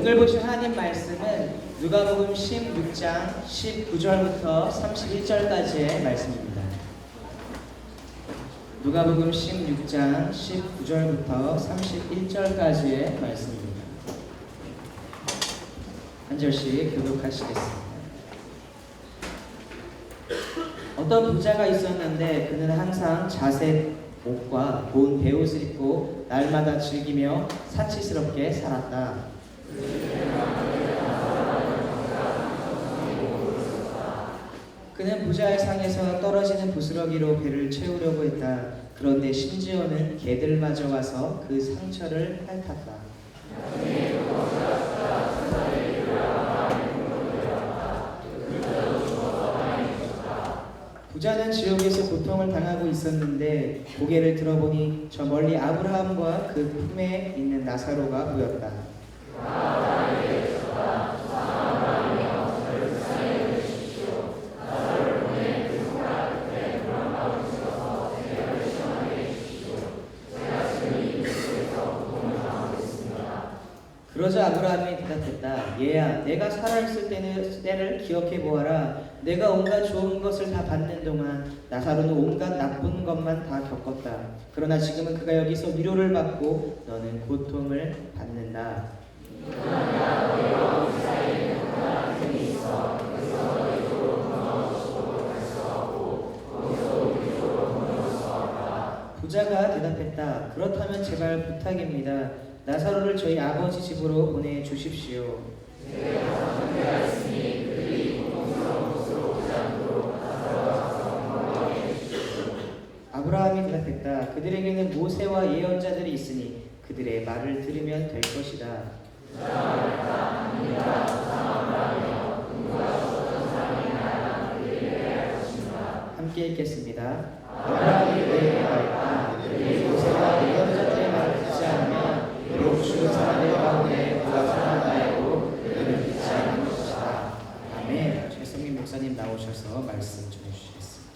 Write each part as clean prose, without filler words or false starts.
오늘 보신 하나님 말씀은 누가복음 16장 19절부터 31절까지의 말씀입니다. 누가복음 16장 19절부터 31절까지의 말씀입니다. 한 절씩 교독하시겠습니다. 어떤 부자가 있었는데 그는 항상 자색 옷과 고운 베옷을 입고 날마다 즐기며 사치스럽게 살았다. 그는 부자의 상에서 떨어지는 부스러기로 배를 채우려고 했다. 그런데 심지어는 개들마저 와서 그 상처를 핥았다. 부자는 지옥에서 고통을 당하고 있었는데 고개를 들어보니 저 멀리 아브라함과 그 품에 있는 나사로가 보였다. 그러자 아브라함이 대답했다. 얘야, 내가 살아있을 때를 기억해 보아라. 내가 온갖 좋은 것을 다 받는 동안 나사로는 온갖 나쁜 것만 다 겪었다. 그러나 지금은 그가 여기서 위로를 받고 너는 고통을 받는다. 부자가 대답했다. 그렇다면 제발 부탁입니다. 나사로를 저희 아버지 집으로 보내주십시오. 아브라함이 대답했다. 그들에게는 모세와 예언자들이 있으니 그들의 말을 들으면 될 것이다. 함께 읽겠습니다. 아브라함이 너에게 말했다. 그들이 모세와 예언자들의 말을 듣지 않으면 비록 죽은 사람의 가운데 누가 살아난다 해도 그들은 믿지 않을 것이다. 아멘. 최성민 목사님 나오셔서 말씀 전해주시겠습니다.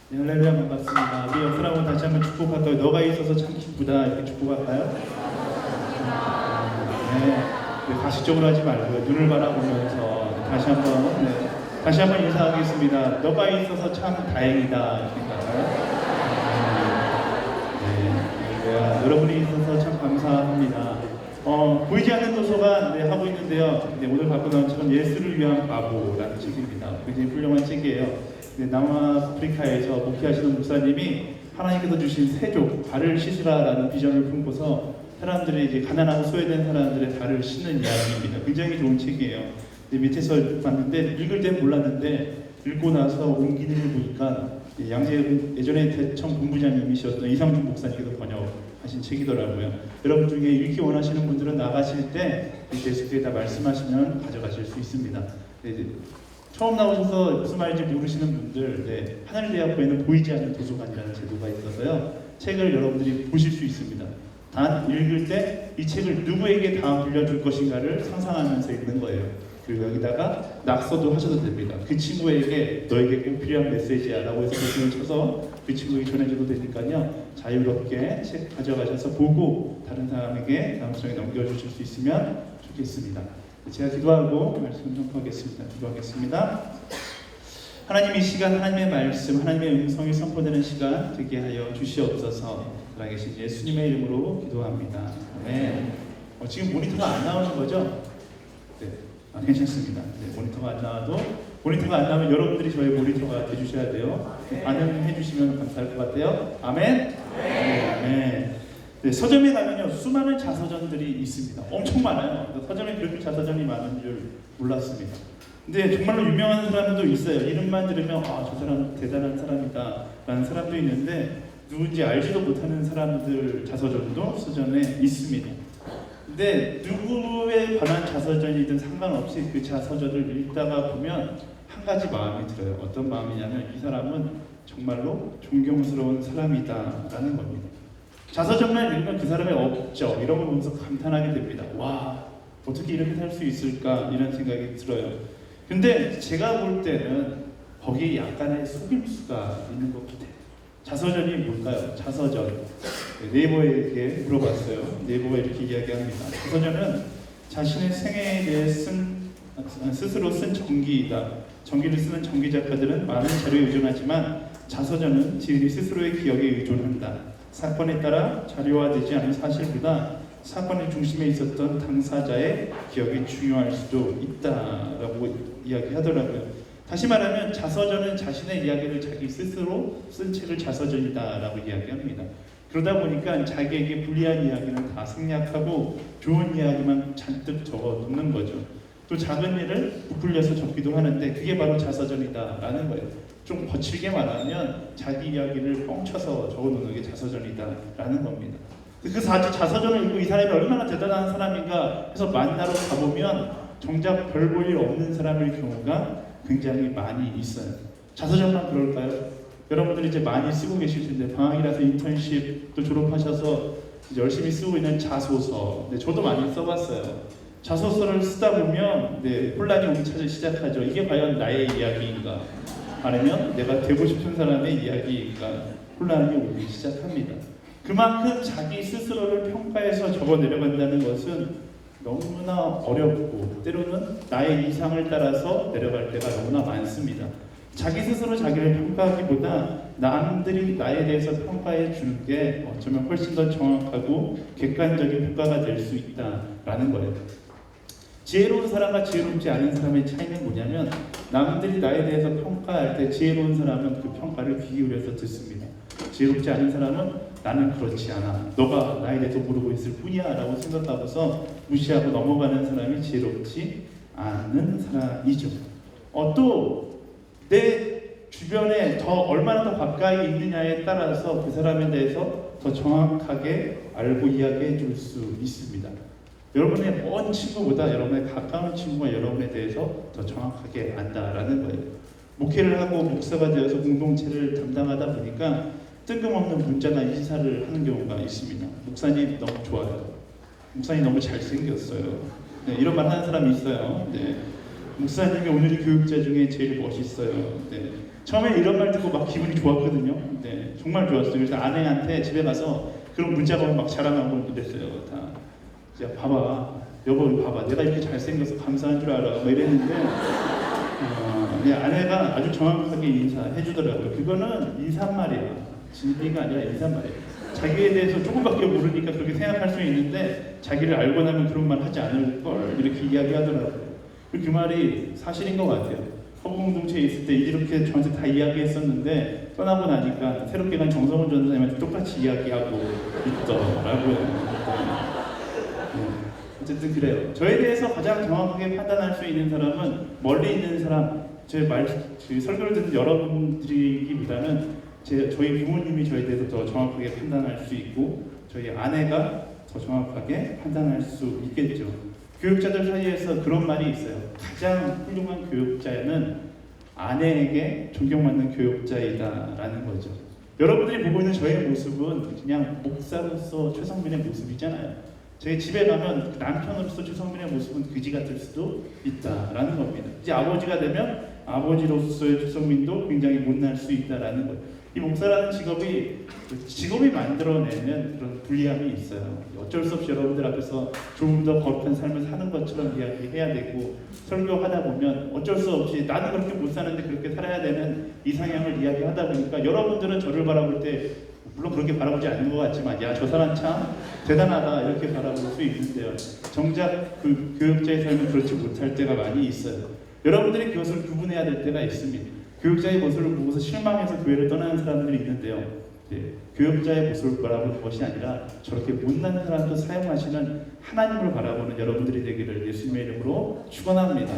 네, 할렐루야, 반갑습니다. 우리 옆사람은 다시 한번 축복할까요? 너가 있어서 참 기쁘다 이렇게 축복할까요? 네, 가식적으로 하지 말고요. 눈을 바라보면서 다시 한번 인사하겠습니다. 너가 있어서 참 다행이다 이렇게 할까요? 여러분이 있어서 참 감사합니다. 보이지 않는 도서관 하고 있는데요. 오늘 갖고 나온 책은 예수를 위한 바보라는 책입니다. 굉장히 훌륭한 책이에요. 남아프리카에서 목회하시는 목사님이 하나님께서 주신 새족 발을 씻으라라는 비전을 품고서 사람들이 이제 가난하고 소외된 사람들의 발을 씻는 이야기입니다. 굉장히 좋은 책이에요. 밑에서 봤는데 읽을 땐 몰랐는데 읽고 나서 온 기능을 보니까 예전에 대청 본부장님이셨던 이상준 목사님께서 번역하신 책이더라고요. 여러분 중에 읽기 원하시는 분들은 나가실 때 데스크에다 말씀하시면 가져가실 수 있습니다. 처음 나오셔서 무슨 말인지 모르시는 분들, 하늘대학교에는 보이지 않는 도서관이라는 제도가 있어서요. 책을 여러분들이 보실 수 있습니다. 단 읽을 때 이 책을 누구에게 다음 빌려줄 것인가를 상상하면서 읽는 거예요. 그리고 여기다가 낙서도 하셔도 됩니다. 그 친구에게 너에게 꼭 필요한 메시지야 라고 해서 버튼을 쳐서 그 친구에게 전해줘도 되니까요. 자유롭게 책 가져가셔서 보고 다른 사람에게 다음 시간에 넘겨주실 수 있으면 좋겠습니다. 제가 기도하고 말씀 전하겠습니다. 기도하겠습니다. 하나님, 이 시간 하나님의 말씀, 하나님의 음성이 선포되는 시간 되게 하여 주시옵소서. 살아계신 예수님의 이름으로 기도합니다. 아멘. 지금 모니터가 안 나오는 거죠? 네. 괜찮습니다. 모니터가 안 나오면 여러분들이 저의 모니터가 해주셔야 돼요. 반응해 주시면 감사할 것 같아요. 아멘. 네, 서점에 가면요 수많은 자서전들이 있습니다. 엄청 많아요. 서점에 그렇게 자서전이 많은 줄 몰랐습니다. 근데 정말로 유명한 사람도 있어요. 이름만 들으면 저 사람 대단한 사람이다 라는 사람도 있는데 누군지 알지도 못하는 사람들 자서전도 서점에 있습니다. 근데 누구에 관한 자서전이든 상관없이 그 자서전을 읽다가 보면 한 가지 마음이 들어요. 어떤 마음이냐면 이 사람은 정말로 존경스러운 사람이다라는 겁니다. 자서전만 읽으면 그 사람의 업적 이런 걸 보면서 감탄하게 됩니다. 와, 어떻게 이렇게 살 수 있을까 이런 생각이 들어요. 근데 제가 볼 때는 거기에 약간의 속임수가 있는 것 같아요. 자서전이 뭘까요? 자서전. 네이버에게 물어봤어요. 네이버가 이렇게 이야기합니다. 자서전은 자신의 생애에 대해 스스로 쓴 전기이다. 전기를 쓰는 전기 작가들은 많은 자료에 의존하지만 자서전은 지인이 스스로의 기억에 의존한다. 사건에 따라 자료화되지 않은 사실보다 사건의 중심에 있었던 당사자의 기억이 중요할 수도 있다라고 이야기하더라고요. 다시 말하면 자서전은 자신의 이야기를 자기 스스로 쓴 책을 자서전이다라고 이야기합니다. 그러다 보니까 자기에게 불리한 이야기는 다 생략하고 좋은 이야기만 잔뜩 적어놓는 거죠. 또 작은 일을 부풀려서 적기도 하는데 그게 바로 자서전이다라는 거예요. 좀 거칠게 말하면 자기 이야기를 뻥쳐서 적어놓는 게 자서전이다라는 겁니다. 그 자서전을 읽고 이 사람이 얼마나 대단한 사람인가 해서 만나러 가보면 정작 별 볼 일 없는 사람일 경우가 굉장히 많이 있어요. 자서전만 그럴까요? 여러분들이 이제 많이 쓰고 계실 텐데 방학이라서 인턴십 또 졸업하셔서 열심히 쓰고 있는 자소서, 저도 많이 써봤어요. 자소서를 쓰다 보면 혼란이 오기 시작하죠. 이게 과연 나의 이야기인가? 아니면 내가 되고 싶은 사람의 이야기인가? 혼란이 오기 시작합니다. 그만큼 자기 스스로를 평가해서 적어 내려간다는 것은 너무나 어렵고 때로는 나의 이상을 따라서 내려갈 때가 너무나 많습니다. 자기 스스로 자기를 평가하기보다 남들이 나에 대해서 평가해 주는 게 어쩌면 훨씬 더 정확하고 객관적인 평가가 될 수 있다라는 거예요. 지혜로운 사람과 지혜롭지 않은 사람의 차이는 뭐냐면 남들이 나에 대해서 평가할 때 지혜로운 사람은 그 평가를 귀 기울여서 듣습니다. 지혜롭지 않은 사람은 나는 그렇지 않아. 너가 나에 대해서 모르고 있을 뿐이야 라고 생각하고서 무시하고 넘어가는 사람이 지혜롭지 않은 사람이죠. 또 내 주변에 얼마나 더 가까이 있느냐에 따라서 그 사람에 대해서 더 정확하게 알고 이야기해 줄 수 있습니다. 여러분의 먼 친구보다 여러분의 가까운 친구가 여러분에 대해서 더 정확하게 안다라는 거예요. 목회를 하고 목사가 되어서 공동체를 담당하다 보니까 뜬금없는 문자나 인사를 하는 경우가 있습니다. 목사님 너무 좋아요. 목사님 너무 잘생겼어요. 이런 말 하는 사람이 있어요. 목사님이 오늘 교육자 중에 제일 멋있어요. 처음에 이런 말 듣고 막 기분이 좋았거든요. 정말 좋았어요. 그래서 아내한테 집에 가서 그런 문자가 막 자랑하고 그랬어요. 다. 야, 봐봐. 여보, 봐봐. 내가 이렇게 잘생겨서 감사한 줄 알아. 뭐 이랬는데 아내가 아주 정확하게 인사해 주더라고요. 그거는 인사말이야. 진리가 아니라 인사말이에요. 자기에 대해서 조금밖에 모르니까 그렇게 생각할 수 있는데 자기를 알고 나면 그런 말 하지 않을 걸 이렇게 이야기하더라고요. 그 말이 사실인 것 같아요. 허공동체에 있을 때 이렇게 저한테 다 이야기했었는데 떠나고 나니까 새롭게 간 정성훈 전사님한테 똑같이 이야기하고 있더라고요. 어쨌든 그래요. 저에 대해서 가장 정확하게 판단할 수 있는 사람은 멀리 있는 사람, 제 설교를 듣는 여러분들이기보다는 저희 부모님이 저에 대해서 더 정확하게 판단할 수 있고 저희 아내가 더 정확하게 판단할 수 있겠죠. 교육자들 사이에서 그런 말이 있어요. 가장 훌륭한 교육자는 아내에게 존경받는 교육자이다라는 거죠. 여러분들이 보고 있는 저의 모습은 그냥 목사로서 최성민의 모습이잖아요. 제 집에 가면 남편으로서 최성민의 모습은 그지 같을 수도 있다라는 겁니다. 이제 아버지가 되면 아버지로서의 최성민도 굉장히 못날 수 있다라는 거예요. 이 목사라는 직업이 만들어내는 그런 불리함이 있어요. 어쩔 수 없이 여러분들 앞에서 조금 더 거룩한 삶을 사는 것처럼 이야기해야 되고 설교하다 보면 어쩔 수 없이 나는 그렇게 못 사는데 그렇게 살아야 되는 이상향을 이야기하다 보니까 여러분들은 저를 바라볼 때 물론 그렇게 바라보지 않는 것 같지만 야, 저 사람 참 대단하다 이렇게 바라볼 수 있는데요. 정작 그 교육자의 삶은 그렇지 못할 때가 많이 있어요. 여러분들이 그것을 구분해야 될 때가 있습니다. 교육자의 모습을 보고서 실망해서 교회를 떠나는 사람들이 있는데요. 교육자의 모습을 바라보는 것이 아니라 저렇게 못난 사람도 사용하시는 하나님을 바라보는 여러분들이 되기를 예수님의 이름으로 축원합니다.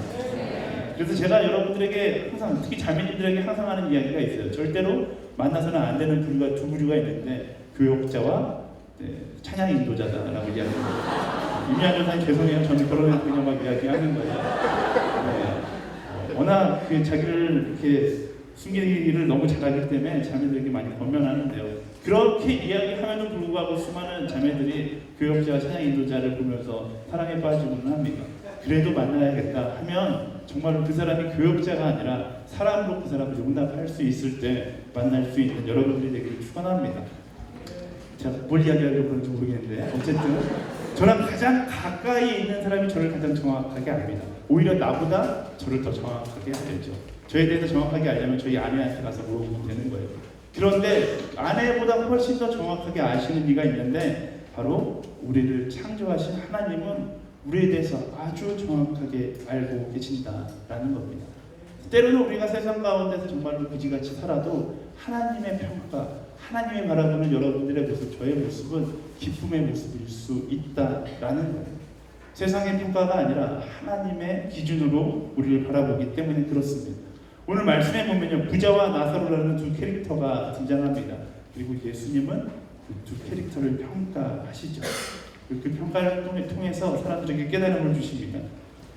그래서 제가 여러분들에게 항상 특히 자매님들에게 항상 하는 이야기가 있어요. 절대로 만나서는 안 되는 부류가 두 부류가 있는데 교육자와 찬양 인도자다라고 이야기합니다. 유미한 전사님 죄송해요. 저는 결혼해서 그냥 막 이야기하는 거예요. 워낙 자기를 이렇게 숨기기를 너무 잘하기 때문에 자매들에게 많이 권면하는데요. 그렇게 이야기하면은 불구하고 수많은 자매들이 교육자와 찬양 인도자를 보면서 사랑에 빠지고는 합니다. 그래도 만나야겠다 하면 정말로 그 사람이 교육자가 아니라 사람으로 그 사람을 용납할 수 있을 때 만날 수 있는 여러분들이 되기를 축원합니다. 제가 뭘 이야기하려고 그런지 모르겠는데 어쨌든 저랑 가장 가까이 있는 사람이 저를 가장 정확하게 압니다. 오히려 나보다 저를 더 정확하게 알죠. 저에 대해서 정확하게 알려면 저희 아내한테 가서 물어보면 되는 거예요. 그런데 아내보다 훨씬 더 정확하게 아시는 이가 있는데 바로 우리를 창조하신 하나님은 우리에 대해서 아주 정확하게 알고 계신다라는 겁니다. 때로는 우리가 세상 가운데서 정말로 그지같이 살아도 하나님의 평가, 하나님의 바라보는 여러분들의 모습, 저의 모습은 기쁨의 모습일 수 있다라는 거예요. 세상의 평가가 아니라 하나님의 기준으로 우리를 바라보기 때문에 그렇습니다. 오늘 말씀에 보면요, 부자와 나사로라는 두 캐릭터가 등장합니다. 그리고 예수님은 그 두 캐릭터를 평가하시죠. 그 평가를 통해서 사람들에게 깨달음을 주십니다.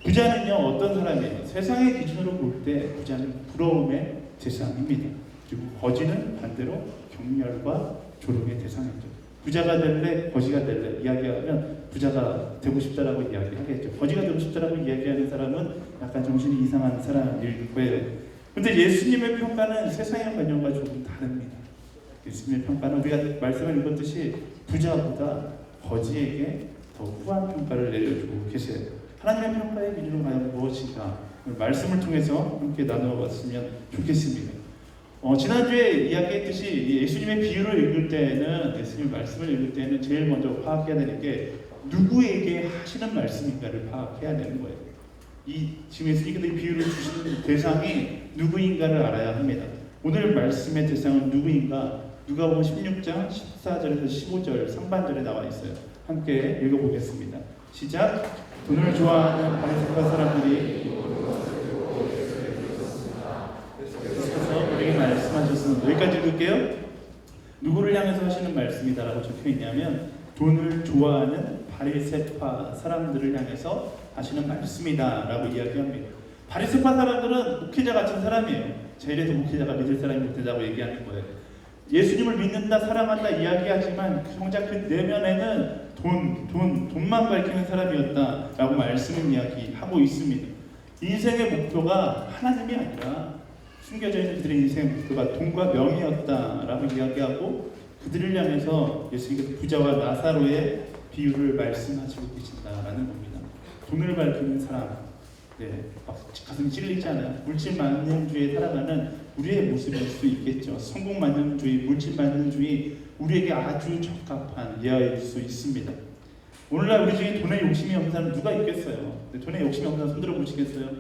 부자는요, 어떤 사람이에요? 세상의 기준으로 볼 때 부자는 부러움의 대상입니다. 그리고 거지는 반대로 경멸과 조롱의 대상이죠. 부자가 될래, 거지가 될래 이야기하면 부자가 되고 싶다라고 이야기하겠죠. 거지가 되고 싶다라고 이야기하는 사람은 약간 정신이 이상한 사람일 거예요. 그런데 예수님의 평가는 세상의 관념과 조금 다릅니다. 예수님의 평가는 우리가 말씀을 읽었듯이 부자보다 거지에게 더 후한 평가를 내려주고 계세요. 하나님의 평가의 기준은 과연 무엇인가? 말씀을 통해서 함께 나누어봤으면 좋겠습니다. 지난주에 이야기했듯이 예수님의 비유를 읽을 때는, 예수님 말씀을 읽을 때는 제일 먼저 파악해야 되는 게 누구에게 하시는 말씀인가를 파악해야 되는 거예요. 지금 예수님께서 이 비유를 주시는 대상이 누구인가를 알아야 합니다. 오늘 말씀의 대상은 누구인가? 누가복음 16장 14절에서 15절 상반절에 나와 있어요. 함께 읽어보겠습니다. 시작. 돈을 좋아하는 바리새파 사람들이 그래서 우리에게 말씀하셨으면 여기까지 읽을게요. 누구를 향해서 하시는 말씀이다라고 적혀 있냐면 돈을 좋아하는 바리새파 사람들을 향해서 하시는 말씀이다라고 이야기합니다. 바리새파 사람들은 목회자 같은 사람이에요. 자, 이래서 목회자가 믿을 사람이 못되다고 얘기하는 거예요. 예수님을 믿는다, 사랑한다 이야기하지만 정작 그 내면에는 돈만 밝히는 사람이었다라고 말씀을 이야기하고 있습니다. 인생의 목표가 하나님이 아니라 숨겨져 있는 그들의 인생의 목표가 돈과 명예였다라고 이야기하고 그들을 향해서 예수님께서 부자와 나사로의 비유를 말씀하시고 계신다라는 겁니다. 돈을 밝히는 사람, 가슴이 찔리지 않아요. 물질만능주의에 살아가는 우리의 모습일 수 있겠죠. 성공만능주의, 물질만능주의, 우리에게 아주 적합한 예화일 수 있습니다. 오늘날 우리 중에 돈에 욕심이 없는 사람 누가 있겠어요? 돈에 욕심이 없는 사람 손들어 보시겠어요?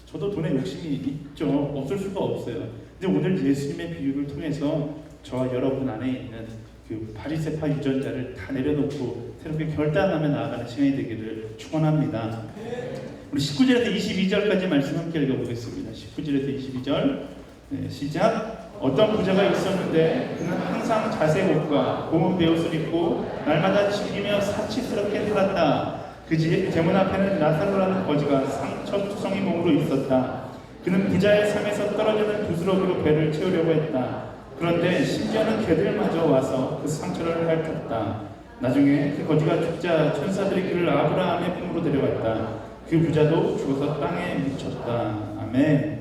저도 돈에 욕심이 있죠. 없을 수가 없어요. 근데 오늘 예수님의 비유를 통해서 저와 여러분 안에 있는 그 바리새파 유전자를 다 내려놓고 새롭게 결단하며 나아가는 시간이 되기를 축원합니다. 우리 19절에서 22절까지 말씀 함께 읽어보겠습니다. 19절에서 22절 시작. 어떤 부자가 있었는데 그는 항상 자색 옷과 고운 베옷을 입고 날마다 즐기며 사치스럽게 살았다. 그 집 대문 앞에는 나사로라는 거지가 상처투성이 몸으로 있었다. 그는 부자의 삶에서 떨어지는 부스러기로 배를 채우려고 했다. 그런데 심지어는 개들마저 와서 그 상처를 핥았다. 나중에 그 거지가 죽자 천사들이 그를 아브라함의 품으로 데려갔다. 그 부자도 죽어서 땅에 묻혔다. 아멘.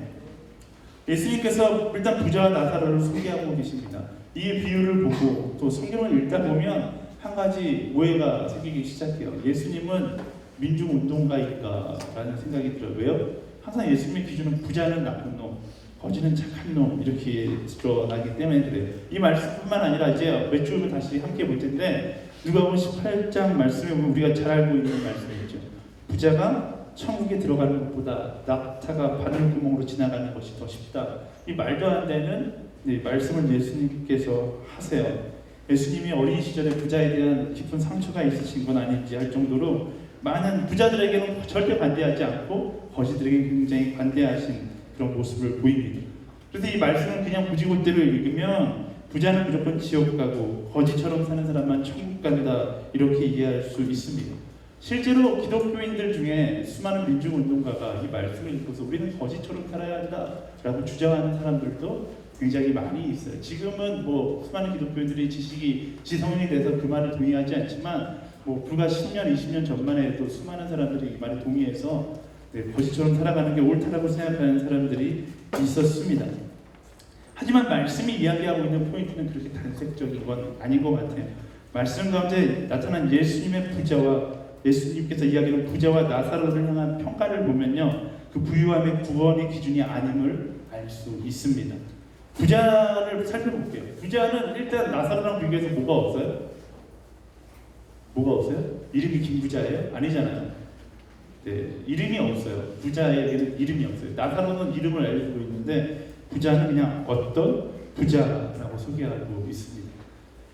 예수님께서 일단 부자와 나사로를 소개하고 계십니다. 이 비유를 보고 또 성경을 읽다 보면 한 가지 오해가 생기기 시작해요. 예수님은 민중운동가일까라는 생각이 들어요. 왜요? 항상 예수님의 기준은 부자는 나쁜 놈, 거지는 착한 놈 이렇게 드러나기 때문에 그래요. 이 말씀뿐만 아니라 이제 몇 주를 다시 함께 볼 텐데 누가복음 18장 말씀에 보면 우리가 잘 알고 있는 말씀이죠. 부자가 천국에 들어가는 것보다 낙타가 바늘구멍으로 지나가는 것이 더 쉽다. 이 말도 안 되는 말씀을 예수님께서 하세요. 예수님이 어린 시절에 부자에 대한 깊은 상처가 있으신 건 아닌지 할 정도로 많은 부자들에게는 절대 반대하지 않고 거지들에게 굉장히 관대하신 그런 모습을 보입니다. 그래서 이 말씀은 그냥 구지고대로 읽으면 부자는 무조건 지옥 가고 거지처럼 사는 사람만 천국 간다 이렇게 이해할 수 있습니다. 실제로 기독교인들 중에 수많은 민중운동가가 이 말씀을 읽고서 우리는 거지처럼 살아야 한다라고 주장하는 사람들도 굉장히 많이 있어요. 지금은 수많은 기독교인들이 지성인이 돼서 그 말을 동의하지 않지만 불과 10년, 20년 전만 해도 수많은 사람들이 이 말에 동의해서 거지처럼 살아가는 게 옳다라고 생각하는 사람들이 있었습니다. 하지만 말씀이 이야기하고 있는 포인트는 그렇게 단색적인 건 아닌 것 같아요. 말씀 가운데 나타난 예수님의 부자와 예수님께서 이야기하는 부자와 나사로를 향한 평가를 보면요, 그 부유함의 구원의 기준이 아님을 알 수 있습니다. 부자를 살펴볼게요. 부자는 일단 나사로랑 비교해서 뭐가 없어요? 뭐가 없어요? 이름이 김부자예요? 아니잖아요. 네, 이름이 없어요. 부자에게는 이름이 없어요. 나사로는 이름을 알고 있는데 부자는 그냥 어떤 부자라고 소개하고 있습니다.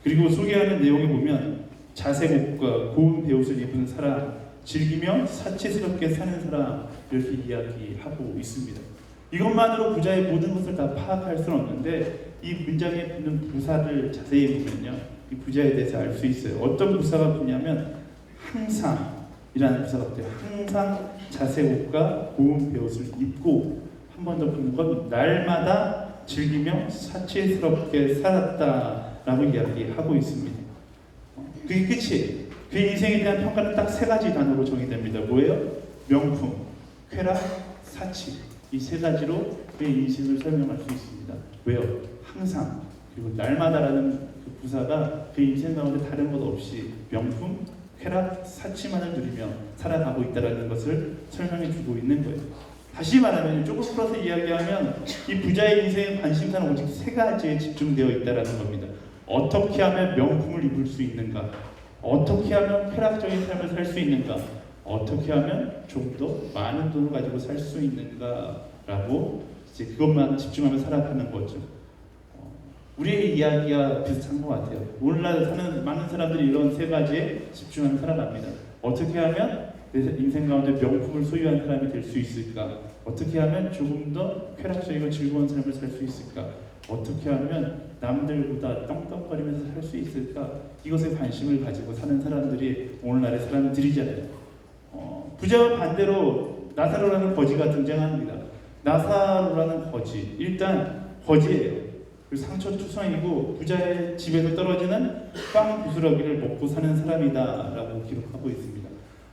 그리고 소개하는 내용에 보면 자색옷과 고운 베옷을 입은 사람, 즐기며 사치스럽게 사는 사람, 이렇게 이야기하고 있습니다. 이것만으로 부자의 모든 것을 다 파악할 수는 없는데 이 문장에 붙는 부사를 자세히 보면요, 이 부자에 대해서 알 수 있어요. 어떤 부사가 붙냐면 항상이라는 부사가 붙어요. 항상 자색옷과 고운 베옷을 입고, 한 번 더 붙는 건 날마다 즐기며 사치스럽게 살았다라고 이야기하고 있습니다. 그게 끝이에요. 그 인생에 대한 평가는 딱 세 가지 단어로 정의됩니다. 뭐예요? 명품, 쾌락, 사치. 이 세 가지로 그의 인생을 설명할 수 있습니다. 왜요? 항상, 그리고 날마다라는 그 부사가 그 인생 가운데 다른 것 없이 명품, 쾌락, 사치만을 누리며 살아가고 있다는 것을 설명해 주고 있는 거예요. 다시 말하면 조금 풀어서 이야기하면 이 부자의 인생의 관심사는 오직 세 가지에 집중되어 있다는 겁니다. 어떻게 하면 명품을 입을 수 있는가? 어떻게 하면 쾌락적인 삶을 살 수 있는가? 어떻게 하면 좀 더 많은 돈을 가지고 살 수 있는가라고 이제 그것만 집중하며 살아가는 거죠. 우리의 이야기와 비슷한 것 같아요. 오늘날 사는 많은 사람들이 이런 세 가지에 집중하며 살아갑니다. 어떻게 하면 내 인생 가운데 명품을 소유한 사람이 될 수 있을까? 어떻게 하면 조금 더 쾌락적이고 즐거운 삶을 살 수 있을까? 어떻게 하면 남들보다 떵떵거리면서 살 수 있을까? 이것에 관심을 가지고 사는 사람들이 오늘날의 사람들이잖아요. 부자와 반대로 나사로라는 거지가 등장합니다. 나사로라는 거지, 일단 거지예요. 상처투성이고 부자의 집에서 떨어지는 빵 부스러기를 먹고 사는 사람이다라고 기록하고 있습니다.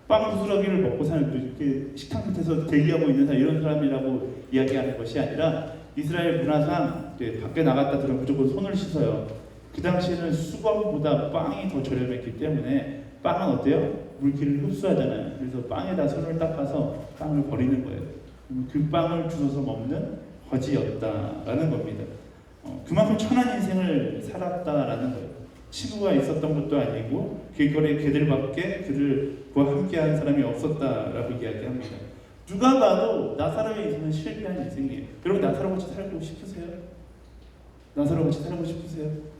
빵 부스러기를 먹고 사는, 이렇게 식탁 밑에서 대기하고 있는 사람, 이런 사람이라고 이야기하는 것이 아니라 이스라엘 문화상 밖에 나갔다 들어오면 무조건 손을 씻어요. 그 당시에는 수건보다 빵이 더 저렴했기 때문에 빵은 어때요? 물기를 흡수하잖아요. 그래서 빵에다 손을 닦아서 빵을 버리는 거예요. 그 빵을 주워서 먹는 거지였다라는 겁니다. 그만큼 천한 인생을 살았다라는 거예요. 친구가 있었던 것도 아니고 길거리에 개들밖에 그들과 함께하는 사람이 없었다라고 이야기합니다. 누가 봐도 나사로의 인생은 실패한 인생이에요. 여러분, 나사로같이 살고 싶으세요? 나사로같이 살고 싶으세요?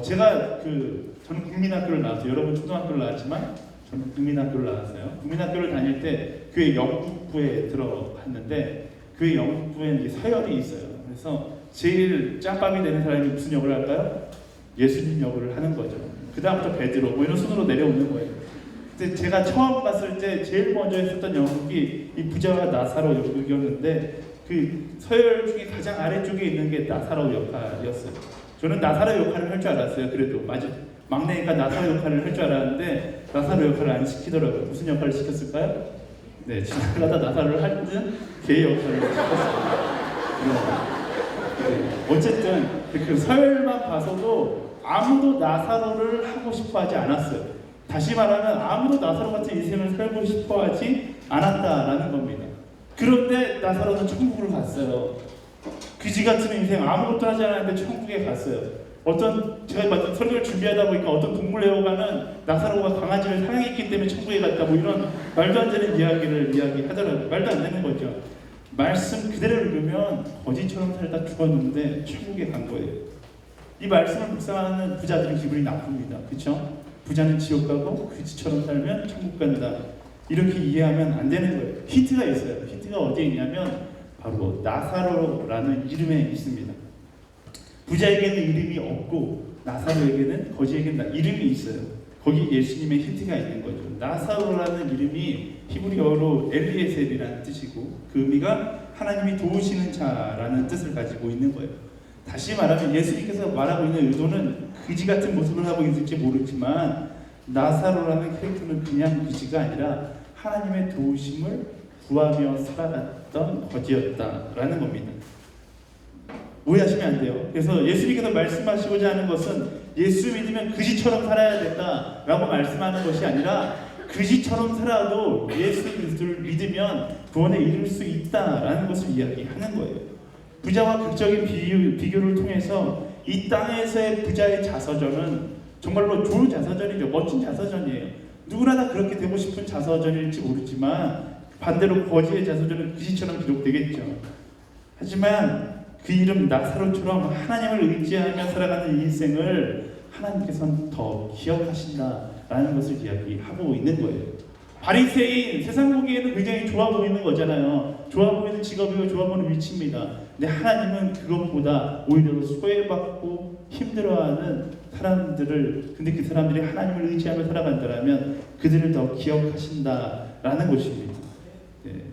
제가 저는 국민학교를 나왔어요. 여러분 초등학교를 나왔지만 저는 국민학교를 나왔어요. 국민학교를 다닐 때 교회 영국부에 들어갔는데 교회 영국부에 이제 서열이 있어요. 그래서 제일 짬밥이 되는 사람이 무슨 역을 할까요? 예수님 역을 하는 거죠. 그 다음부터 베드로 뭐 이런 순으로 내려오는 거예요. 근데 제가 처음 봤을 때 제일 먼저 했었던 영국이 이 부자와 나사로 역이었는데 그 서열 중에 가장 아래쪽에 있는 게 나사로 역할이었어요. 저는 나사로 역할을 할 줄 알았어요. 그래도 막내니까 나사로 역할을 할 줄 알았는데 나사로 역할을 안 시키더라고요. 무슨 역할을 시켰을까요? 네, 지나가다 나사로를 하는 개 역할을 시켰어요. 네. 어쨌든 그 서열만 봐서도 아무도 나사로를 하고 싶어하지 않았어요. 다시 말하면 아무도 나사로 같은 인생을 살고 싶어하지 않았다라는 겁니다. 그런데 나사로는 천국으로 갔어요. 그지 같은 인생 아무것도 하지 않았는데 천국에 갔어요. 제가 설교를 준비하다 보니까 어떤 동물 애호가는 나사로가 강아지를 사랑했기 때문에 천국에 갔다, 뭐 이런 말도 안 되는 이야기를 이야기하더라고요. 말도 안 되는 거죠. 말씀 그대로 읽으면 거지처럼 살다 죽었는데 천국에 간 거예요. 이 말씀을 묵상하는 부자들은 기분이 나쁩니다. 그렇죠? 부자는 지옥 가고 그지처럼 살면 천국 간다. 이렇게 이해하면 안 되는 거예요. 힌트가 있어요. 힌트가 어디에 있냐면 바로 나사로라는 이름에 있습니다. 부자에게는 이름이 없고 나사로에게는, 거지에게는 이름이 있어요. 거기 예수님의 힌트가 있는 거죠. 나사로라는 이름이 히브리어로 엘리에셀이라는 뜻이고 그 의미가 하나님이 도우시는 자라는 뜻을 가지고 있는 거예요. 다시 말하면 예수님께서 말하고 있는 의도는 그지 같은 모습을 하고 있을지 모르지만 나사로라는 캐릭터는 그냥 그지가 아니라 하나님의 도우심을 구하며 살아갔던 거지였다라는 겁니다. 오해하시면 안 돼요. 그래서 예수님께서 말씀하시고자 하는 것은 예수 믿으면 그지처럼 살아야 된다라고 말씀하는 것이 아니라 그지처럼 살아도 예수 그리스도를 믿으면 구원에 이를 수 있다라는 것을 이야기하는 거예요. 부자와 극적인 비교를 통해서 이 땅에서의 부자의 자서전은 정말로 좋은 자서전이죠. 멋진 자서전이에요. 누구나 다 그렇게 되고 싶은 자서전일지 모르지만 반대로 거지의 자서전은 그지처럼 기록되겠죠. 하지만 그 이름 나사로처럼 하나님을 의지하며 살아가는 인생을 하나님께서는 더 기억하신다라는 것을 이야기하고 있는 거예요. 바리새인, 세상 보기에는 굉장히 좋아 보이는 거잖아요. 좋아 보이는 직업이고 좋아 보이는 위치입니다. 근데 하나님은 그것보다 오히려 소외받고 힘들어하는 사람들을, 근데 그 사람들이 하나님을 의지하며 살아간다면 그들을 더 기억하신다라는 것입니다.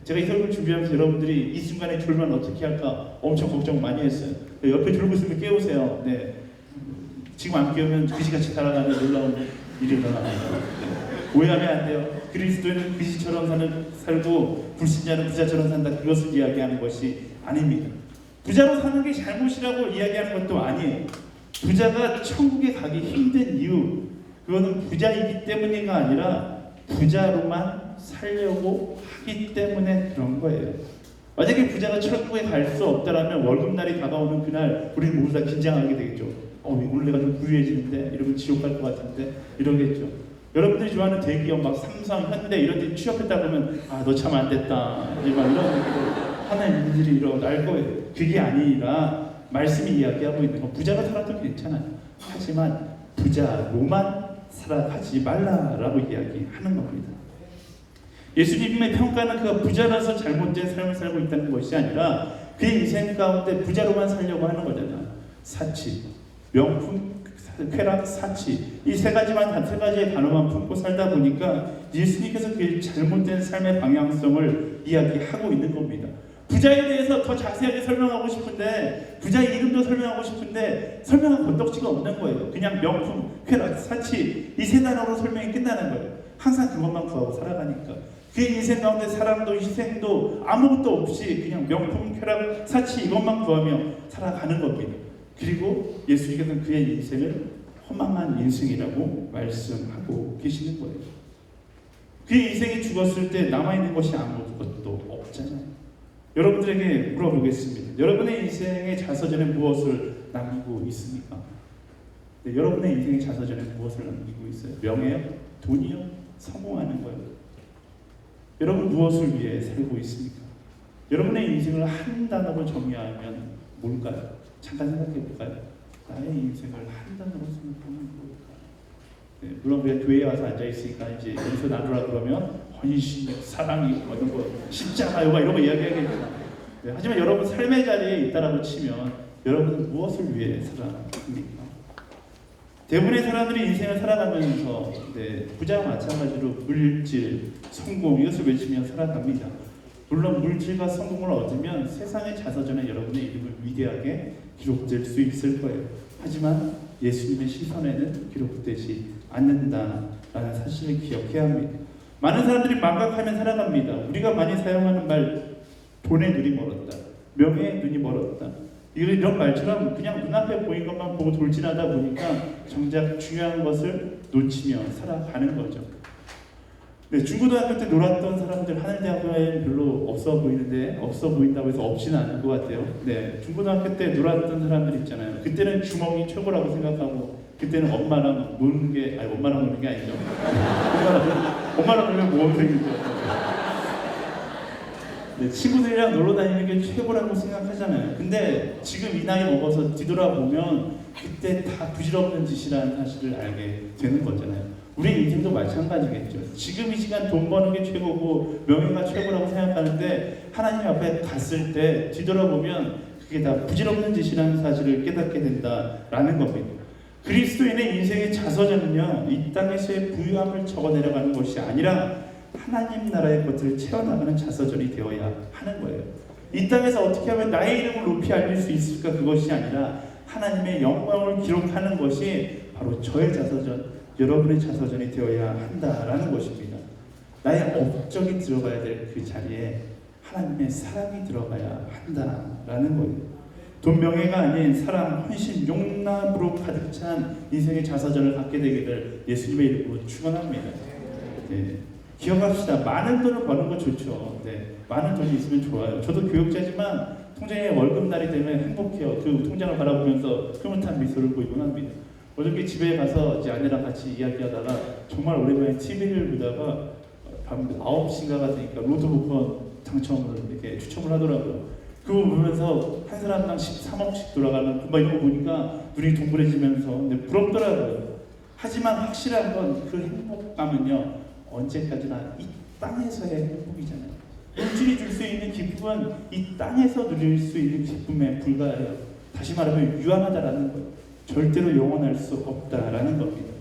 제가 이 설교를 준비하면서 여러분들이 이 순간에 졸면 어떻게 할까 엄청 걱정 많이 했어요. 옆에 졸고 있으면 깨우세요. 지금 안 깨우면 그지같이 살아가는 놀라운 일이 일어납니다. 오해하면 안 돼요. 그리스도인은 그지처럼 살고 불신자는 부자처럼 산다. 그것을 이야기하는 것이 아닙니다. 부자로 사는 게 잘못이라고 이야기하는 것도 아니에요. 부자가 천국에 가기 힘든 이유, 그거는 부자이기 때문이가 아니라 부자로만 살려고 하기 때문에 그런 거예요. 만약에 부자가 천국에 갈 수 없다라면 월급날이 다가오는 그날 우리는 모두 다 긴장하게 되겠죠. 오늘 내가 좀 부유해지는데 이러면 지옥 갈 것 같은데 이러겠죠. 여러분들이 좋아하는 대기업 막 삼성, 현대 이런 데 취업했다 그러면 너 참 안 됐다 막 이런 하는 일들이 일어날 거예요. 그게 아니라 말씀이 이야기하고 있는 건 부자가 살아도 괜찮아요. 하지만 부자로만 살아가지 말라라고 이야기하는 겁니다. 예수님의 평가는 그가 부자라서 잘못된 삶을 살고 있다는 것이 아니라 그의 인생 가운데 부자로만 살려고 하는 거잖아요. 사치, 명품, 쾌락, 사치, 이 세 가지의 단어만 품고 살다 보니까 예수님께서 그 잘못된 삶의 방향성을 이야기하고 있는 겁니다. 부자에 대해서 더 자세하게 설명하고 싶은데, 부자의 이름도 설명하고 싶은데 설명할 건덕지가 없는 거예요. 그냥 명품, 쾌락, 사치 이 세 단어로 설명이 끝나는 거예요. 항상 그것만 구하고 살아가니까 그의 인생 가운데 사랑도 희생도 아무것도 없이 그냥 명품, 쾌락, 사치 이것만 구하며 살아가는 겁니다. 그리고 예수님께서는 그의 인생을 허망한 인생이라고 말씀하고 계시는 거예요. 그의 인생이 죽었을 때 남아있는 것이 아무것도 없잖아요. 여러분들에게 물어보겠습니다. 여러분의 인생의 자서전에 무엇을 남기고 있습니까? 여러분의 인생의 자서전에 무엇을 남기고 있어요? 명예요? 돈이요? 성공하는 거예요? 여러분 무엇을 위해 살고 있습니까? 여러분의 인생을 한 단어로 정의하면 뭘까요? 잠깐 생각해 볼까요? 나의 인생을 한 단어로 생각하면 뭘까요? 물론 우리가 교회에 와서 앉아 있으니까 이제 여기서 나누라 그러면 헌신, 사랑이 이런 거, 십자가 이런 거 이야기하겠죠. 하지만 여러분 삶의 자리에 있다라고 치면 여러분은 무엇을 위해 살아갑니까? 대부분의 사람들이 인생을 살아가면서 부자와 마찬가지로 물질, 성공 이것을 외치며 살아갑니다. 물론 물질과 성공을 얻으면 세상의 자서전에 여러분의 이름을 위대하게 기록될 수 있을 거예요. 하지만 예수님의 시선에는 기록되지 않는다라는 사실을 기억해야 합니다. 많은 사람들이 망각하며 살아갑니다. 우리가 많이 사용하는 말, 돈의 눈이 멀었다, 명예의 눈이 멀었다, 이런 말처럼 그냥 눈앞에 보인 것만 보고 돌진하다 보니까 정작 중요한 것을 놓치며 살아가는 거죠. 중고등학교 때 놀았던 사람들 하늘대학교에 별로 없어 보이는데, 없어 보인다고 해서 없지는 않을 것 같아요. 중고등학교 때 놀았던 사람들 있잖아요. 그때는 주먹이 최고라고 생각하고, 그때는 엄마랑 노는 게, 아니 엄마랑 노는 게 아니죠. 엄마랑 놀면 모범생이죠. 친구들이랑 놀러 다니는 게 최고라고 생각하잖아요. 근데 지금 이 나이 먹어서 뒤돌아보면 그때 다 부질없는 짓이라는 사실을 알게 되는 거잖아요. 우리 인생도 마찬가지겠죠. 지금 이 시간 돈 버는 게 최고고 명예가 최고라고 생각하는데 하나님 앞에 갔을 때 뒤돌아보면 그게 다 부질없는 짓이라는 사실을 깨닫게 된다라는 겁니다. 그리스도인의 인생의 자서전은요, 이 땅에서의 부유함을 적어 내려가는 것이 아니라 하나님 나라의 것들을 채워나가는 자서전이 되어야 하는 거예요. 이 땅에서 어떻게 하면 나의 이름을 높이 알릴 수 있을까? 그것이 아니라 하나님의 영광을 기록하는 것이 바로 저의 자서전, 여러분의 자서전이 되어야 한다라는 것입니다. 나의 업적이 들어가야 될 그 자리에 하나님의 사랑이 들어가야 한다라는 거예요. 돈 명예가 아닌 사랑, 헌신, 용납으로 가득 찬 인생의 자서전을 갖게 되기를 예수님의 이름으로 축원합니다. 네. 기억합시다. 많은 돈을 버는 거 좋죠. 네. 많은 돈이 있으면 좋아요. 저도 교육자지만 통장에 월급날이 되면 행복해요. 그 통장을 바라보면서 흐뭇한 미소를 보이곤 합니다. 어저께 집에 가서 이제 아내랑 같이 이야기하다가 정말 오랜만에 TV를 보다가 밤 9시인가가 되니까 로또 복권 당첨을 이렇게 추첨을 하더라고요. 그거 보면서 한 사람당 13억씩 돌아가는 막 이런 거 보니까 눈이 동그래지면서 부럽더라고요. 하지만 확실한 건 그 행복감은요, 언제까지나 이 땅에서의 행복이잖아요. 물질이 줄 수 있는 기쁨은 이 땅에서 누릴 수 있는 기쁨에 불과해요. 다시 말하면 유한하다라는 거예요. 절대로 영원할 수 없다라는 겁니다.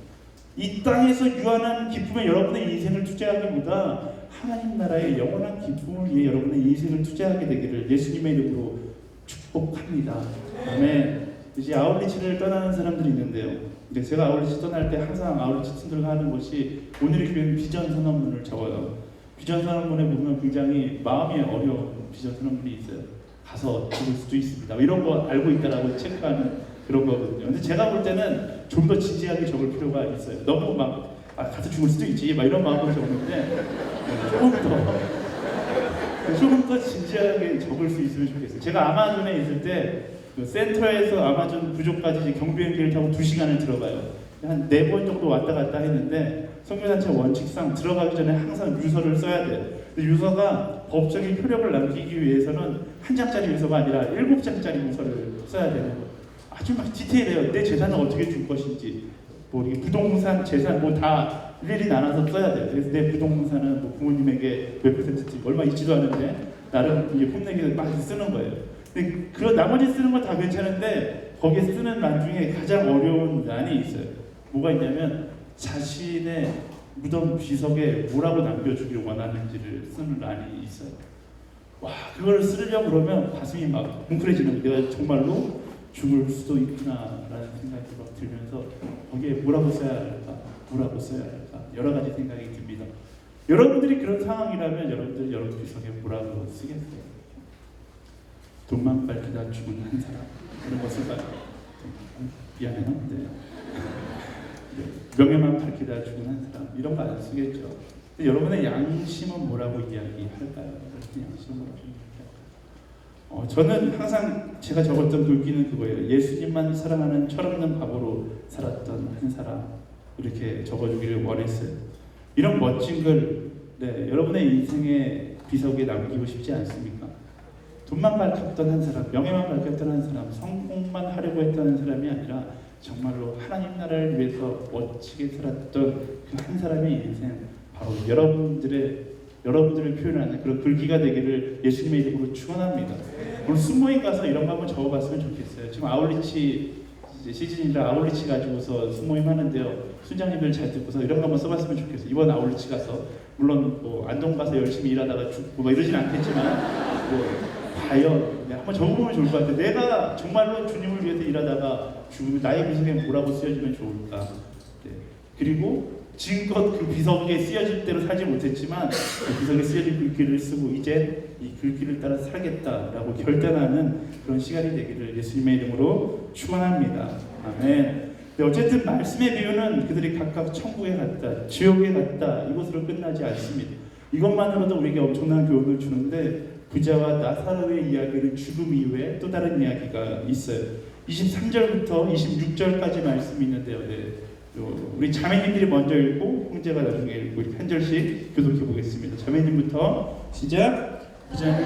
이 땅에서 유한한 기쁨에 여러분의 인생을 투자하기보다 하나님 나라의 영원한 기쁨을 위해 여러분의 인생을 투자하게 되기를 예수님의 이름으로 축복합니다. 아멘. 이제 아울리치를 떠나는 사람들이 있는데요. 근데 제가 아울리치 떠날 때 항상 아울리치 친구들과 하는 것이 오늘의 교회는 비전 선언문을 적어요. 비전 선언문에 보면 굉장히 마음이 어려운 비전 선언문이 있어요. 가서 죽을 수도 있습니다. 이런 거 알고 있다라고 체크하는 그런 거거든요. 근데 제가 볼 때는 좀 더 진지하게 적을 필요가 있어요. 너무 막 가서 죽을 수도 있지 막 이런 마음으로 적는데 조금 더 진지하게 적을 수 있으면 좋겠어요. 제가 아마존에 있을 때 그 센터에서 아마존 부족까지 경비행기를 타고 2시간을 들어가요. 한 4번 정도 왔다 갔다 했는데 선교단체 원칙상 들어가기 전에 항상 유서를 써야 돼요. 유서가 법적인 효력을 남기기 위해서는 한 장짜리 유서가 아니라 7장짜리 유서를 써야 돼요. 아주 막 디테일해요. 내 재산을 어떻게 줄 것인지, 뭐 이게 부동산, 재산 뭐 다 일일이 나눠서 써야 돼요. 그래서 내 부동산은 뭐 부모님에게 몇 퍼센트 얼마 있지도 않은데 나름 이제 폼내기 많이 쓰는 거예요. 근데 그 나머지 쓰는 건 다 괜찮은데 거기에 쓰는 란 중에 가장 어려운 란이 있어요. 뭐가 있냐면 자신의 무덤 비석에 뭐라고 남겨주길 원하는지를 쓰는 란이 있어요. 와, 그걸 쓰려고 그러면 가슴이 막 뭉클해지는 거예요. 내가 정말로 죽을 수도 있구나라는 생각이 막 들면서 거기에 뭐라고 써야 할까, 뭐라고 써야 할까 여러 가지 생각이 듭니다. 여러분들이 그런 상황이라면 여러분들 여러분 비석에 뭐라고 쓰겠어요? 돈만 밝히다 죽은 한 사람 이런 거 쓸까요? 미안해요. 네. 명예만 밝히다 죽은 한 사람 이런 거 안 쓰겠죠. 근데 여러분의 양심은 뭐라고 이야기할까요? 양심은 뭐라고 이야기할까요? 저는 항상 제가 적었던 글귀는 그거예요. 예수님만 사랑하는 철없는 바보로 살았던 한 사람 이렇게 적어주기를 원했어요. 이런 멋진 글 여러분의 인생의 비석에 남기고 싶지 않습니까? 돈만 밝혔던 한 사람, 명예만 밝혔던 한 사람, 성공만 하려고 했던 사람이 아니라 정말로 하나님 나라를 위해서 멋지게 살았던 그 한 사람의 인생, 바로 여러분들을 표현하는 그런 글귀가 되기를 예수님의 이름으로 축원합니다. 오늘 순모임 가서 이런 거 한번 적어봤으면 좋겠어요. 지금 아울리치 시즌이라 아울리치 가지고서 순모임 하는데요. 순장님들 잘 듣고서 이런 거 한번 써봤으면 좋겠어요. 이번 아울리치 가서 물론 뭐 안동 가서 열심히 일하다가 죽고 뭐 이러진 않겠지만 과연 한번 적어보면 좋을 것 같아요. 내가 정말로 주님을 위해서 일하다가 나의 비석에 뭐라고 쓰여지면 좋을까. 그리고 지금껏 그 비석에 쓰여질 대로 살지 못했지만 그 비석에 쓰여진 글귀를 쓰고 이제 이 글귀를 따라 살겠다라고 결단하는 그런 시간이 되기를 예수님의 이름으로 축원합니다. 아멘. 어쨌든 말씀의 비유는 그들이 각각 천국에 갔다, 지옥에 갔다 이것으로 끝나지 않습니다. 이것만으로도 우리에게 엄청난 교훈을 주는데 부자와 나사로의 이야기는 죽음 이후에 또 다른 이야기가 있어요. 23절부터 26절까지 말씀이 있는데요. 우리 자매님들이 먼저 읽고 형제가 나중에 읽고 이렇게 한 절씩 교독해 보겠습니다. 자매님부터 시작. 부자는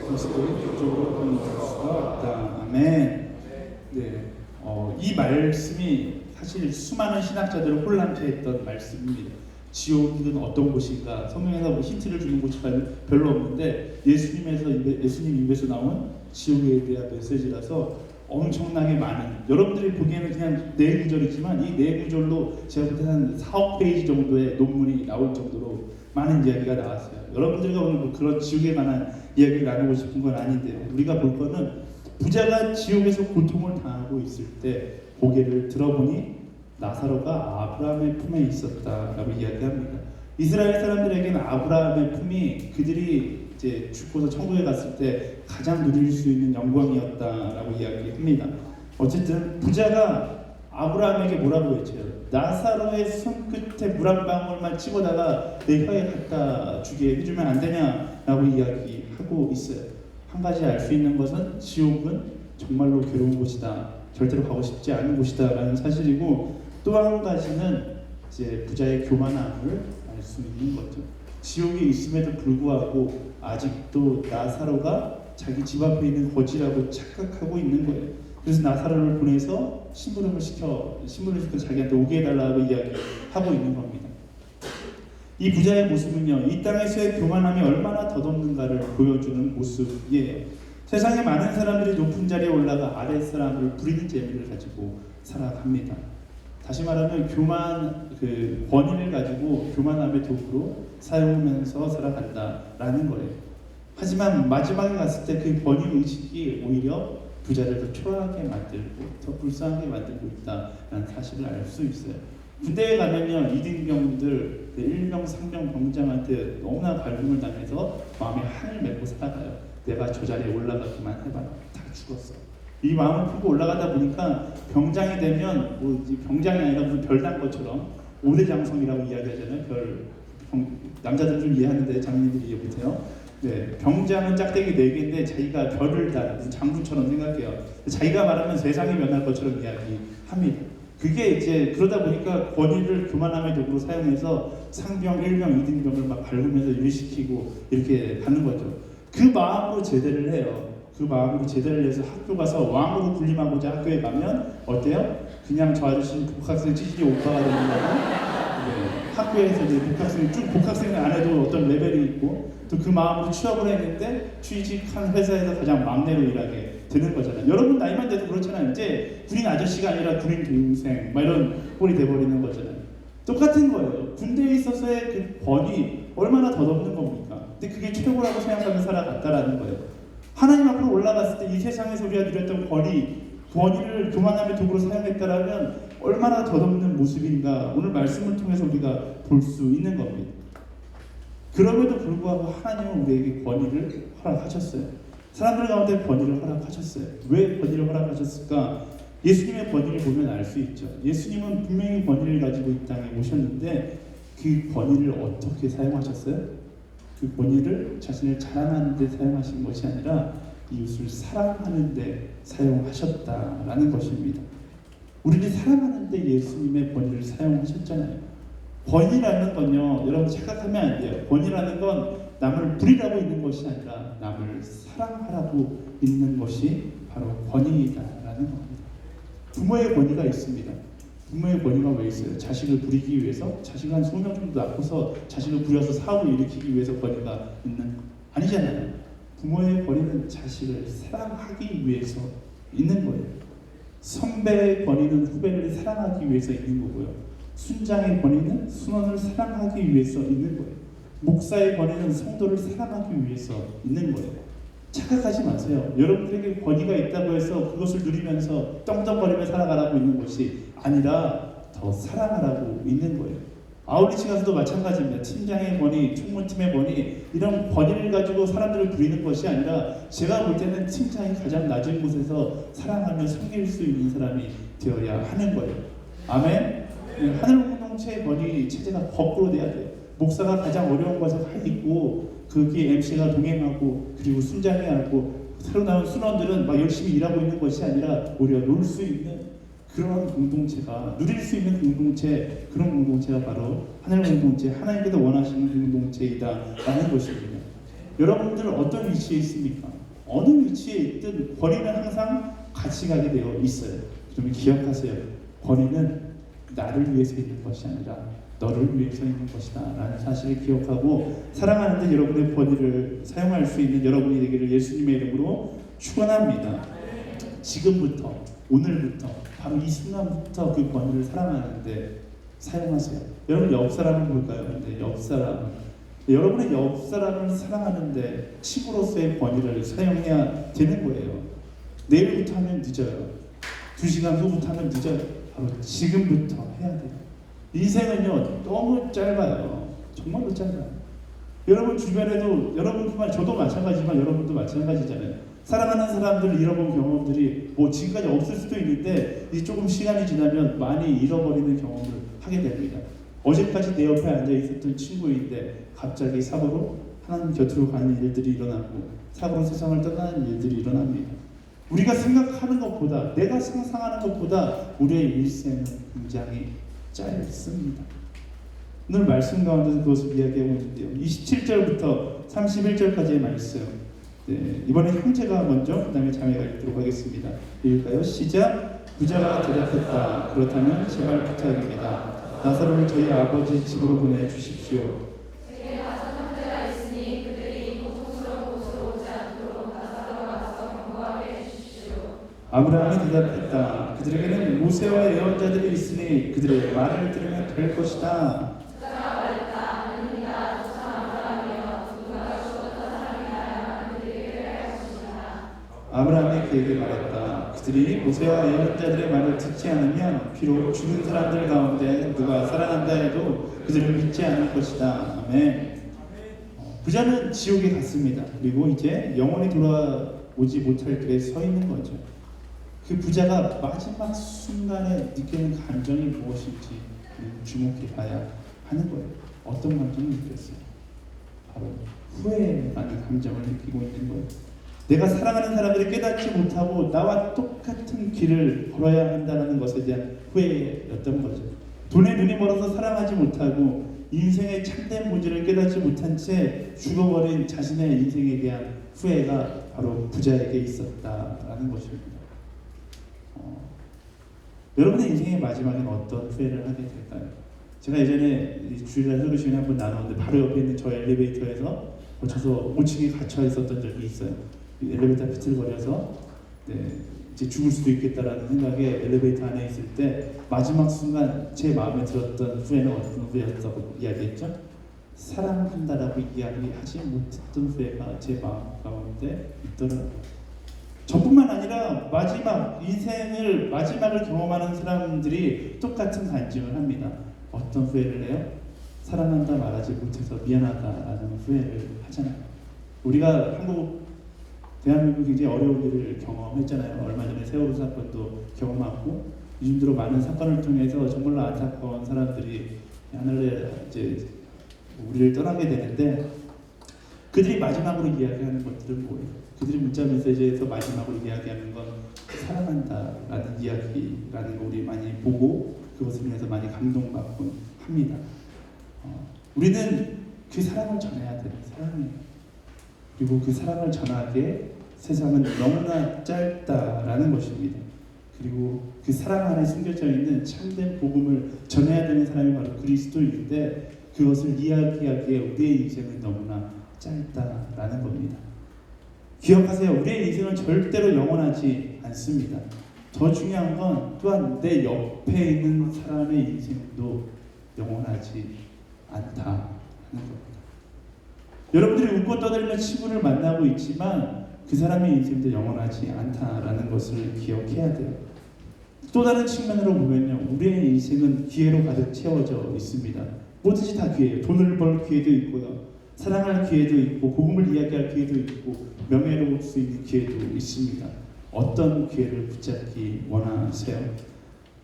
그쪽으로 끊을 수가 없다. 아멘. 이 말씀이 사실 수많은 신학자들을 혼란케 했던 말씀입니다. 지옥은 어떤 곳인가? 성경에서 뭐 힌트를 주는 곳이 별로 없는데 예수님 입에서 나온 지옥에 대한 메시지라서 엄청나게 많은, 여러분들이 보기에는 그냥 네 구절이지만 이 네 구절로 제가 볼 때는 한 4억 페이지 정도의 논문이 나올 정도로 많은 이야기가 나왔어요. 여러분들과 오늘 뭐 그런 지옥에 관한 이야기를 나누고 싶은 건 아닌데요. 우리가 볼 거는 부자가 지옥에서 고통을 당하고 있을 때 고개를 들어보니 나사로가 아브라함의 품에 있었다라고 이야기합니다. 이스라엘 사람들에게는 아브라함의 품이 그들이 이제 죽고서 천국에 갔을 때 가장 누릴 수 있는 영광이었다라고 이야기합니다. 어쨌든 부자가 아브라함에게 뭐라고 외쳐요? 나사로의 손끝에 물 한 방울만 찍어다가 내 혀에 갖다 주게 해주면 안 되냐라고 이야기하고 있어요. 한 가지 알 수 있는 것은 지옥은 정말로 괴로운 곳이다, 절대로 가고 싶지 않은 곳이다라는 사실이고, 또 한 가지는 이제 부자의 교만함을 알 수 있는 거죠. 지옥에 있음에도 불구하고 아직도 나사로가 자기 집 앞에 있는 거지라고 착각하고 있는 거예요. 그래서 나사로를 보내서 심부름을 시켜 자기한테 오게 해달라고 이야기하고 있는 겁니다. 이 부자의 모습은요, 이 땅에서의 교만함이 얼마나 덧없는가를 보여주는 모습이에요. 세상에 많은 사람들이 높은 자리에 올라가 아랫 사람을 부리는 재미를 가지고 살아갑니다. 다시 말하면 권위를 가지고 교만함의 도구로 사용하면서 살아간다라는 거예요. 하지만 마지막에 갔을 때 그 권위 의식이 오히려 부자를 더 초라하게 만들고 더 불쌍하게 만들고 있다라는 사실을 알 수 있어요. 군대에 가면요, 이등병들, 일병, 상병 병장한테 너무나 갈굼을 당해서 마음에 한을 맺고 살아가요. 내가 저 자리에 올라가기만 해봐, 다 죽었어. 이 마음을 품고 올라가다 보니까 병장이 되면 병장이 아니라 무슨 별단 것처럼 5대 장성이라고 이야기하잖아요. 남자들은 좀 이해하는데 장님들이 이해 못해요. 네, 병장은 짝대기 4개인데 자기가 별을 단 무슨 장군처럼 생각해요. 자기가 말하면 세상이 변할 것처럼 이야기합니다. 그게 이제 그러다 보니까 권위를 교만함의 도구로 사용해서 상병, 일병, 이등병을 막 밟으면서 일시키고 이렇게 하는 거죠. 그 마음으로 제대를 해요. 그 마음으로 제대를 해서 학교 가서 왕으로 군림하고자 학교에 가면 어때요? 그냥 저 아저씨는 복학생 찌질이 오빠가 되는 거고, 학교에서 이제 복학생을 안 해도 어떤 레벨이 있고, 또 그 마음으로 취업을 했는데 취직한 회사에서 가장 막내로 일하게 되는 거잖아요. 여러분 나이만 돼도 그렇잖아요. 이제 군인 아저씨가 아니라 군인 동생 막 이런 꼴이 돼버리는 거잖아요. 똑같은 거예요. 군대에 있어서의 그 권위 얼마나 덧없는 겁니까? 근데 그게 최고라고 생각하며 살아갔다라는 거예요. 하나님 앞으로 올라갔을 때 이 세상에서 우리가 누렸던 권위를 교만함의 도구로 사용했다라면 얼마나 덧없는 모습인가 오늘 말씀을 통해서 우리가 볼 수 있는 겁니다. 그럼에도 불구하고 하나님은 우리에게 권위를 허락하셨어요. 사람들 가운데 권위를 허락하셨어요. 왜 권위를 허락하셨을까? 예수님의 권위를 보면 알 수 있죠. 예수님은 분명히 권위를 가지고 이 땅에 오셨는데 그 권위를 어떻게 사용하셨어요? 그 권위를 자신을 자랑하는 데 사용하신 것이 아니라 이웃을 사랑하는 데 사용하셨다라는 것입니다. 우리를 사랑하는 데 예수님의 권위를 사용하셨잖아요. 권위라는 건요, 여러분 착각하면 안 돼요. 권위라는 건 남을 부리라고 있는 것이 아니라 남을 사랑하라고 있는 것이 바로 권위이다라는 겁니다. 부모의 권위가 있습니다. 부모의 권위가 왜 있어요? 자식을 부리기 위해서? 자식을 한 20명 정도 낳고서 자식을 부려서 사업을 일으키기 위해서 권위가 있는? 아니잖아요. 부모의 권위는 자식을 사랑하기 위해서 있는 거예요. 선배의 권위는 후배를 사랑하기 위해서 있는 거고요. 순장의 권위는 순원을 사랑하기 위해서 있는 거예요. 목사의 권위는 성도를 사랑하기 위해서 있는 거예요. 착각하지 마세요. 여러분들에게 권위가 있다고 해서 그것을 누리면서 떵떵거리며 살아가라고 있는 것이 아니라 더 사랑하라고 있는 거예요. 아울리치 가서도 마찬가지입니다. 팀장의 권위, 총무팀의 권위, 이런 권위를 가지고 사람들을 부리는 것이 아니라 제가 볼 때는 팀장이 가장 낮은 곳에서 사랑하며 섬길 수 있는 사람이 되어야 하는 거예요. 아멘? 하늘 공동체의 권위 체제가 거꾸로 돼야 돼요. 목사가 가장 어려운 것에 가 있고 거기에 MC가 동행하고 그리고 순장이 하고 새로 나온 순원들은 막 열심히 일하고 있는 것이 아니라 오히려 놀 수 있는 그런 공동체가, 누릴 수 있는 공동체, 그런 공동체가 바로 하늘 공동체, 하나님께서 원하시는 공동체이다라는 것입니다. 여러분들은 어떤 위치에 있습니까? 어느 위치에 있든 권위는 항상 같이 가게 되어 있어요. 그러면 기억하세요. 권위는 나를 위해서 있는 것이 아니라 너를 위해서 있는 것이다 라는 사실을 기억하고 사랑하는데 여러분의 권위를 사용할 수 있는 여러분이 되기를 예수님의 이름으로 축원합니다. 지금부터, 오늘부터, 바로 이 순간부터 그 권위를 사랑하는데 사용하세요. 여러분 옆 사람을 볼까요? 네, 옆 사람. 여러분의 옆 사람을 사랑하는데 친구로서의 권위를 사용해야 되는 거예요. 내일부터 하면 늦어요. 2시간 후부터 하면 늦어요. 바로 지금부터 해야 돼요. 인생은요 너무 짧아요. 정말로 짧아요. 여러분 주변에도 여러분뿐만 저도 마찬가지지만 여러분도 마찬가지잖아요. 사랑하는 사람들을 잃어본 경험들이 뭐 지금까지 없을 수도 있는데 이 조금 시간이 지나면 많이 잃어버리는 경험을 하게 됩니다. 어제까지 내 옆에 앉아 있었던 친구인데 갑자기 사고로 하나님 곁으로 가는 일들이 일어나고 사고로 세상을 떠나는 일들이 일어납니다. 우리가 생각하는 것보다 내가 상상하는 것보다 우리의 일생은 굉장히 짧습니다. 오늘 말씀 가운데서 그것을 이야기하고 있는데요. 27절부터 31절까지의 말씀. 네, 이번에 형제가 먼저 그 다음에 자매가 읽도록 하겠습니다. 읽을까요? 시작. 부자가 대답했다. 그렇다면 제발 부탁입니다. 나사로를 저희 아버지 집으로 보내주십시오. 아브라함이 대답했다. 그들에게는 모세와 예언자들이 있으니 그들의 말을 들으면 될 것이다. 아브라함이 그에게 말했다. 그들이 모세와 예언자들의 말을 듣지 않으면 비록 죽은 사람들 가운데 누가 살아난다 해도 그들을 믿지 않을 것이다. 아멘. 부자는 지옥에 갔습니다. 그리고 이제 영원히 돌아오지 못할 길에 서 있는 거죠. 그 부자가 마지막 순간에 느끼는 감정이 무엇인지 주목해 봐야 하는 거예요. 어떤 감정을 느꼈어요? 바로 후회라는 감정을 느끼고 있는 거예요. 내가 사랑하는 사람들이 깨닫지 못하고 나와 똑같은 길을 걸어야 한다는 것에 대한 후회였던 거죠. 돈에 눈이 멀어서 사랑하지 못하고 인생의 참된 본질을 깨닫지 못한 채 죽어버린 자신의 인생에 대한 후회가 바로 부자에게 있었다라는 것입니다. 여러분의 인생의 마지막엔 어떤 후회를 하게 될까요? 제가 예전에 주일날 설교 시간에 한번 나눴는데 바로 옆에 있는 저 엘리베이터에서 거쳐서 5층에 갇혀 있었던 적이 있어요. 엘리베이터 비틀거려서 이제 죽을 수도 있겠다라는 생각에 엘리베이터 안에 있을 때 마지막 순간 제 마음에 들었던 후회는 어떤 후회였다고 이야기했죠? 사랑한다라고 이야기하지 못했던 후회가 제 마음 가운데 있더라고요. 저뿐만 아니라 마지막 인생을 마지막을 경험하는 사람들이 똑같은 간증을 합니다. 어떤 후회를 해요? 사랑한다 말하지 못해서 미안하다라는 후회를 하잖아요. 우리가 대한민국 굉장히 어려운 일을 경험했잖아요. 얼마 전에 세월호 사건도 경험하고 요즘 들어 많은 사건을 통해서 정말로 안타까운 사람들이 하늘에 이제 우리를 떠나게 되는데 그들이 마지막으로 이야기하는 것들은 뭐예요? 그들이 문자 메시지에서 마지막으로 이야기하는 건 사랑한다라는 이야기라는 거 우리 많이 보고 그것을 인해서 많이 감동받곤 합니다. 우리는 그 사랑을 전해야 돼요. 사랑해요. 그리고 그 사랑을 전하기에 세상은 너무나 짧다라는 것입니다. 그리고 그 사랑 안에 숨겨져 있는 참된 복음을 전해야 되는 사람이 바로 그리스도인데 그것을 이야기하기에 우리의 인생은 너무나 짧다라는 겁니다. 기억하세요. 우리의 인생은 절대로 영원하지 않습니다. 더 중요한 건 또한 내 옆에 있는 사람의 인생도 영원하지 않다는 겁니다. 여러분들이 웃고 떠들며 친구를 만나고 있지만 그 사람의 인생도 영원하지 않다라는 것을 기억해야 돼요. 또 다른 측면으로 보면요, 우리의 인생은 기회로 가득 채워져 있습니다. 뭐든지 다 기회예요. 돈을 벌 기회도 있고요, 사랑할 기회도 있고, 복음을 이야기할 기회도 있고, 명예로울 수 있는 기회도 있습니다. 어떤 기회를 붙잡기 원하세요?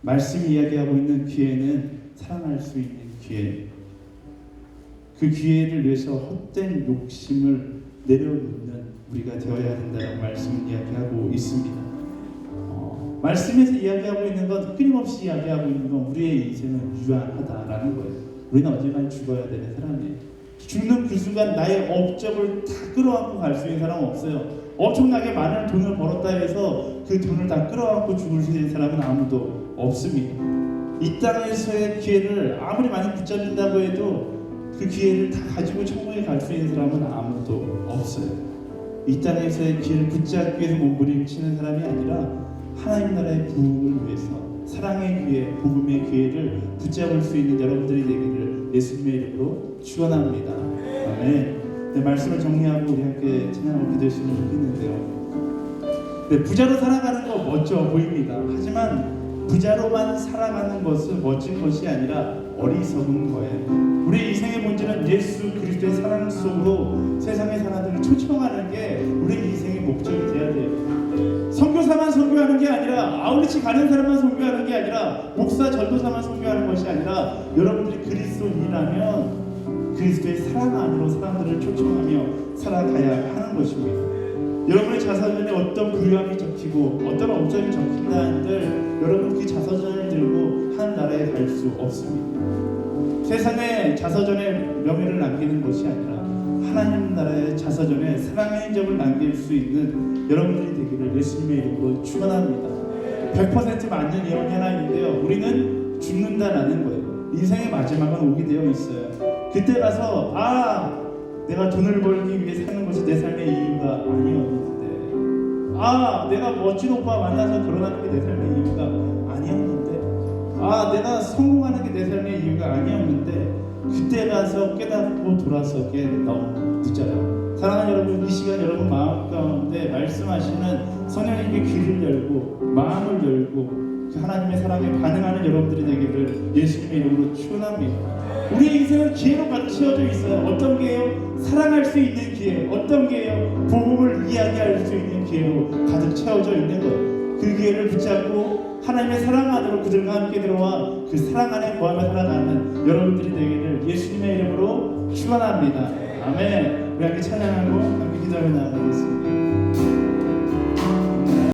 말씀이 이야기하고 있는 기회는 사랑할 수 있는 기회. 그 기회를 위해서 헛된 욕심을 내려놓는 우리가 되어야 된다는 말씀을 이야기하고 있습니다. 말씀에서 이야기하고 있는 건, 끊임없이 이야기하고 있는 건 우리의 인생은 유한하다라는 거예요. 우리는 언젠가 죽어야 되는 사람이에요. 죽는 그 순간 나의 업적을 다 끌어안고 갈 수 있는 사람은 없어요. 엄청나게 많은 돈을 벌었다 해서 그 돈을 다 끌어안고 죽을 수 있는 사람은 아무도 없습니다. 이 땅에서의 기회를 아무리 많이 붙잡는다고 해도 그 기회를 다 가지고 천국에 갈 수 있는 사람은 아무도 없어요. 이 땅에서의 기회를 붙잡기 위해서 몸부림치는 사람이 아니라 하나님 나라의 부흥을 위해서 사랑의 기회, 복음의 기회를 붙잡을 수 있는 여러분들이 되기를 예수님의 이름으로 축원합니다. 아멘. 네, 말씀을 정리하고 우리 함께 찬양을 기도했으면 좋겠는데요. 네, 부자로 살아가는 거 멋져 보입니다. 하지만 부자로만 살아가는 것은 멋진 것이 아니라 어리석은 거예요. 우리 인생의 문제는 예수 그리스도의 사랑 속으로 세상의 사람들을 초청하는 게 우리 인생의 목적이 돼야 돼요. 선교사만 선교하는 게 아니라 아울리치 가는 사람만 선교하는 게 아니라 목사 전도사만 선교하는 것이 아니라 여러분들이 그리스도인이라면 그리스도의 사랑 안으로 사람들을 초청하며 살아가야 하는 것입니다. 여러분의 자서전에 어떤 부유함이 적히고 어떤 업적이 적힌다 한들 여러분 그 자서전을 들고 하늘나라에 갈 수 없습니다. 세상에 자서전에 명예를 남기는 것이 아니라 하나님 나라의 자서전에 사랑의 흔적을 남길 수 있는 여러분들이 되기를 예수님의 이름으로 축원합니다. 100% 맞는 예언이 하나 있는데요. 우리는 죽는다라는 거예요. 인생의 마지막은 오게 되어 있어요. 그때 가서 내가 돈을 벌기 위해 사는 것이 내 삶의 이유가 아니었는데, 내가 멋진 오빠 만나서 결혼하는 게 내 삶의 이유가 아니었는데, 내가 성공하는 게 내 삶의 이유가 아니었는데, 그때 가서 깨닫고 돌아서게 너무 늦어요. 사랑하는 여러분, 이 시간 여러분 마음 가운데 말씀하시는 성령님께 귀를 열고 마음을 열고 그 하나님의 사랑에 반응하는 여러분들이 되기를 예수님의 이름으로 축원합니다. 우리의 인생은 기회로 가득 채워져 있어요. 어떤 기회요? 사랑할 수 있는 기회. 어떤 기회요? 복음을 이야기할 수 있는 기회로 가득 채워져 있는 것. 그 기회를 붙잡고 하나님의 사랑 안으로 그들과 함께 들어와 그 사랑 안에 거하며 살아가는 여러분들이 되기를 예수님의 이름으로 축원합니다. 아멘. 우리 함께 찬양하고 함께 기도하며 나아가겠습니다.